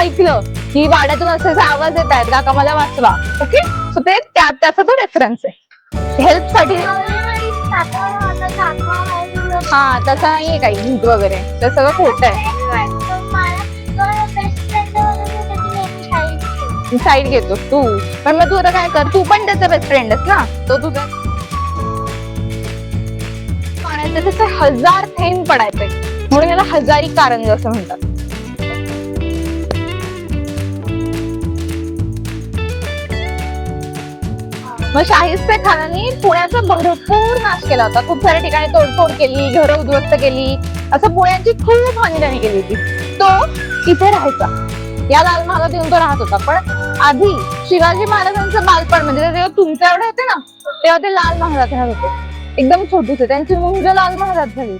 ऐकलं की वाड्यातून असे आवाज येत आहेत, काका मला वाचवा. ओके, सो ते त्याचा तो रेफरन्स आहे. हेल्प साठी हा तसं नाहीये काही भूत वगैरे, ते सगळं खोटं आहे. साईड घेतोस तू, पण मग तू आता काय कर, तू पण त्याचा बेस्ट फ्रेंड आहेस ना, तो तुझा पाण्याचे तसे 1000 थेंब पडायचे म्हणून याला हजारी कारंज असं म्हणतात. मग शाहिस्ते खानाने पुण्याचा भरपूर नाश केला होता. खूप साऱ्या ठिकाणी तोडफोड केली, घरं उद्ध्वस्त केली, असं पुण्याची खूप हानी त्याने केली होती. तो इथे राहायचा, या लाल महालात येऊन तो राहत होता. पण आधी शिवाजी महाराजांचं बालपण म्हणजे जेव्हा तुमच्या एवढे होते ना, तेव्हा ते लाल महालात राहत होते. एकदम छोटूचे, त्यांची मुंज लाल महालात झाली.